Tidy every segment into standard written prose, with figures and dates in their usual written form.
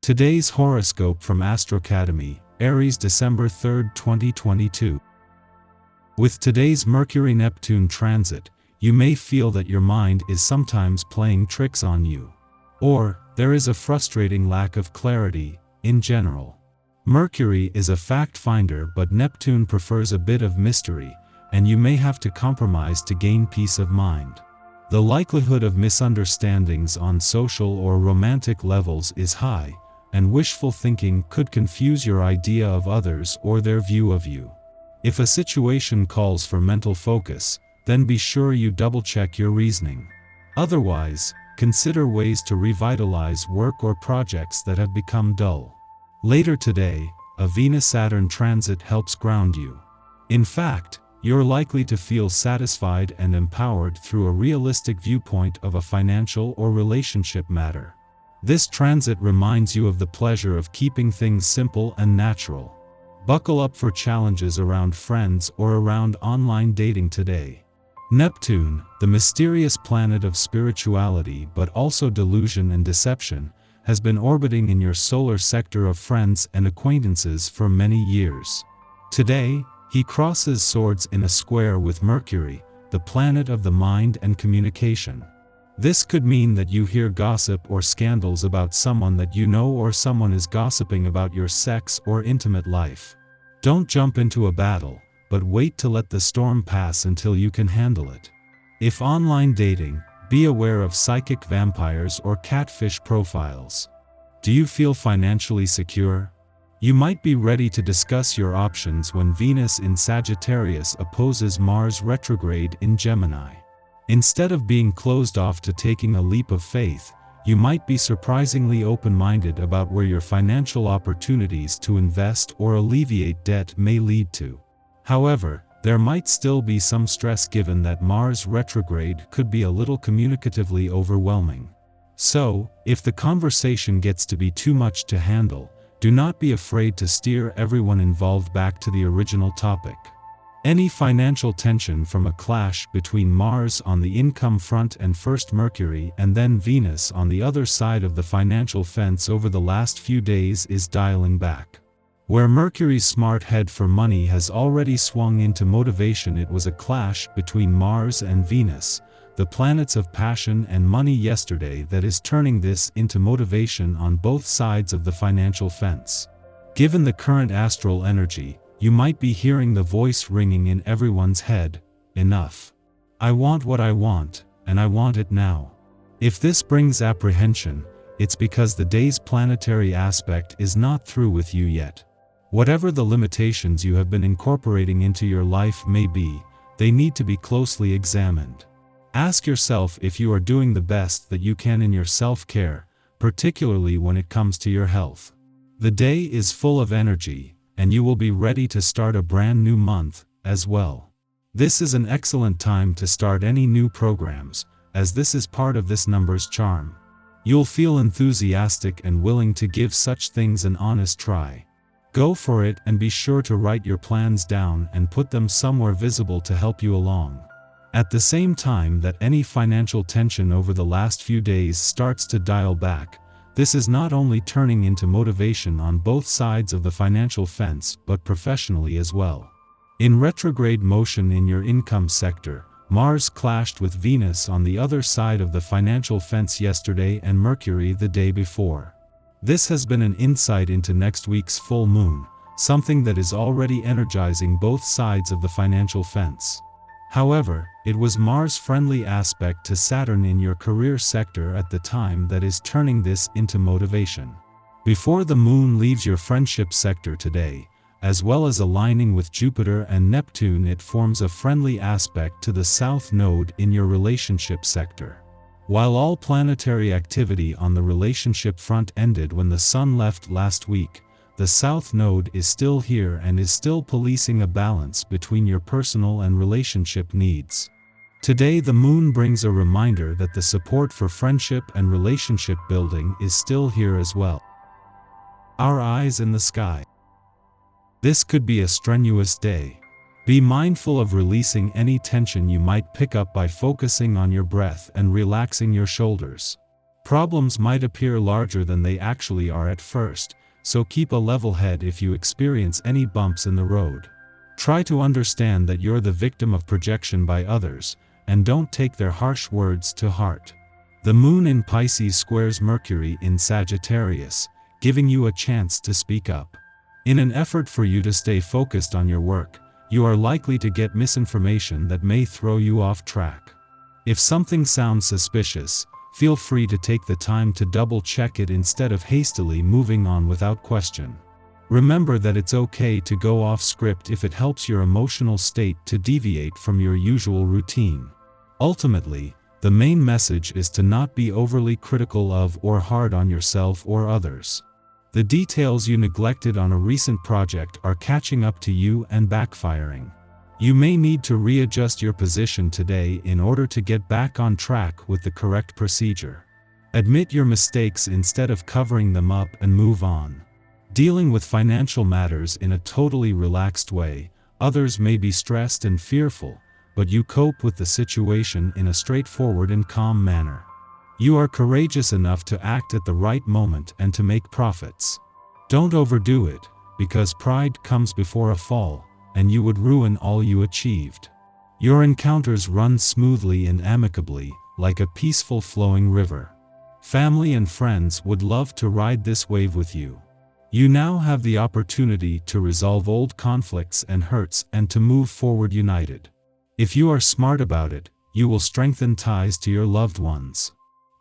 Today's horoscope from Astrocademy, Aries, December 3, 2022. With today's Mercury-Neptune transit, you may feel that your mind is sometimes playing tricks on you. Or, there is a frustrating lack of clarity, in general. Mercury is a fact finder, but Neptune prefers a bit of mystery, and you may have to compromise to gain peace of mind. The likelihood of misunderstandings on social or romantic levels is high, and wishful thinking could confuse your idea of others or their view of you. If a situation calls for mental focus, then be sure you double-check your reasoning. Otherwise, consider ways to revitalize work or projects that have become dull. Later today, a Venus-Saturn transit helps ground you. In fact, you're likely to feel satisfied and empowered through a realistic viewpoint of a financial or relationship matter. This transit reminds you of the pleasure of keeping things simple and natural. Buckle up for challenges around friends or around online dating today. Neptune, the mysterious planet of spirituality but also delusion and deception, has been orbiting in your solar sector of friends and acquaintances for many years. Today, he crosses swords in a square with Mercury, the planet of the mind and communication. This could mean that you hear gossip or scandals about someone that you know, or someone is gossiping about your sex or intimate life. Don't jump into a battle, but wait to let the storm pass until you can handle it. If online dating, be aware of psychic vampires or catfish profiles. Do you feel financially secure? You might be ready to discuss your options when Venus in Sagittarius opposes Mars retrograde in Gemini. Instead of being closed off to taking a leap of faith, you might be surprisingly open-minded about where your financial opportunities to invest or alleviate debt may lead to. However, there might still be some stress given that Mars retrograde could be a little communicatively overwhelming. So, if the conversation gets to be too much to handle, do not be afraid to steer everyone involved back to the original topic. Any financial tension from a clash between Mars on the income front and first Mercury and then Venus on the other side of the financial fence over the last few days is dialing back. Where Mercury's smart head for money has already swung into motivation, it was a clash between Mars and Venus, the planets of passion and money yesterday, that is turning this into motivation on both sides of the financial fence. Given the current astral energy, you might be hearing the voice ringing in everyone's head, "Enough. I want what I want, and I want it now." If this brings apprehension, it's because the day's planetary aspect is not through with you yet. Whatever the limitations you have been incorporating into your life may be, they need to be closely examined. Ask yourself if you are doing the best that you can in your self-care, particularly when it comes to your health. The day is full of energy, and you will be ready to start a brand new month, as well. This is an excellent time to start any new programs, as this is part of this number's charm. You'll feel enthusiastic and willing to give such things an honest try. Go for it, and be sure to write your plans down and put them somewhere visible to help you along. At the same time that any financial tension over the last few days starts to dial back, this is not only turning into motivation on both sides of the financial fence but professionally as well. In retrograde motion in your income sector, Mars clashed with Venus on the other side of the financial fence yesterday and Mercury the day before. This has been an insight into next week's full moon, something that is already energizing both sides of the financial fence. However, it was Mars-friendly aspect to Saturn in your career sector at the time that is turning this into motivation. Before the moon leaves your friendship sector today, as well as aligning with Jupiter and Neptune, it forms a friendly aspect to the South Node in your relationship sector. While all planetary activity on the relationship front ended when the Sun left last week, the South Node is still here and is still policing a balance between your personal and relationship needs. Today the moon brings a reminder that the support for friendship and relationship building is still here as well. Our eyes in the sky. This could be a strenuous day. Be mindful of releasing any tension you might pick up by focusing on your breath and relaxing your shoulders. Problems might appear larger than they actually are at first, so keep a level head if you experience any bumps in the road. Try to understand that you're the victim of projection by others, and don't take their harsh words to heart. The moon in Pisces squares Mercury in Sagittarius, giving you a chance to speak up. In an effort for you to stay focused on your work, you are likely to get misinformation that may throw you off track. If something sounds suspicious, feel free to take the time to double-check it instead of hastily moving on without question. Remember that it's okay to go off script if it helps your emotional state to deviate from your usual routine. Ultimately, the main message is to not be overly critical of or hard on yourself or others. The details you neglected on a recent project are catching up to you and backfiring. You may need to readjust your position today in order to get back on track with the correct procedure. Admit your mistakes instead of covering them up and move on. Dealing with financial matters in a totally relaxed way, others may be stressed and fearful, but you cope with the situation in a straightforward and calm manner. You are courageous enough to act at the right moment and to make profits. Don't overdo it, because pride comes before a fall, and you would ruin all you achieved. Your encounters run smoothly and amicably, like a peaceful flowing river. Family and friends would love to ride this wave with you. You now have the opportunity to resolve old conflicts and hurts and to move forward united. If you are smart about it, you will strengthen ties to your loved ones.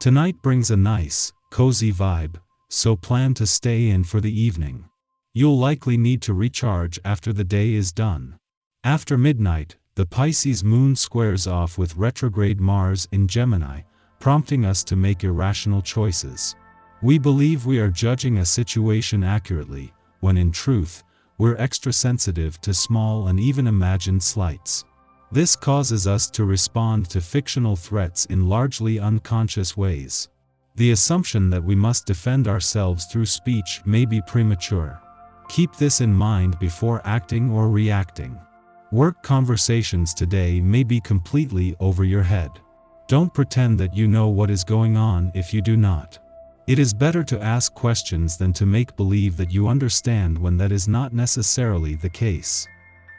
Tonight brings a nice, cozy vibe, so plan to stay in for the evening. You'll likely need to recharge after the day is done. After midnight, the Pisces moon squares off with retrograde Mars in Gemini, prompting us to make irrational choices. We believe we are judging a situation accurately, when in truth, we're extra sensitive to small and even imagined slights. This causes us to respond to fictional threats in largely unconscious ways. The assumption that we must defend ourselves through speech may be premature. Keep this in mind before acting or reacting. Work conversations today may be completely over your head. Don't pretend that you know what is going on if you do not. It is better to ask questions than to make believe that you understand when that is not necessarily the case.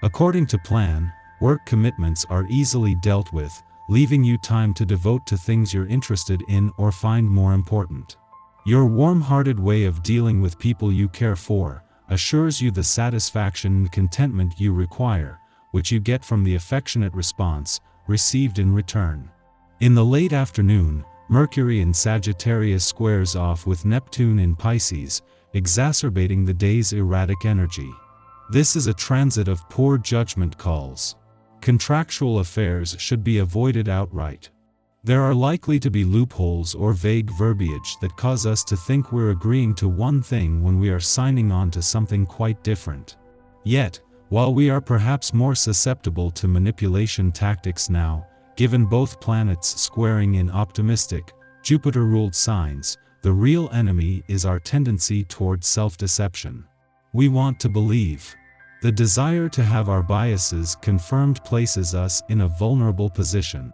According to plan, work commitments are easily dealt with, leaving you time to devote to things you're interested in or find more important. Your warm-hearted way of dealing with people you care for assures you the satisfaction and contentment you require, which you get from the affectionate response received in return. In the late afternoon, Mercury in Sagittarius squares off with Neptune in Pisces, exacerbating the day's erratic energy. This is a transit of poor judgment calls. Contractual affairs should be avoided outright. There are likely to be loopholes or vague verbiage that cause us to think we're agreeing to one thing when we are signing on to something quite different. Yet, while we are perhaps more susceptible to manipulation tactics now, given both planets squaring in optimistic, Jupiter-ruled signs, the real enemy is our tendency towards self-deception. We want to believe. The desire to have our biases confirmed places us in a vulnerable position.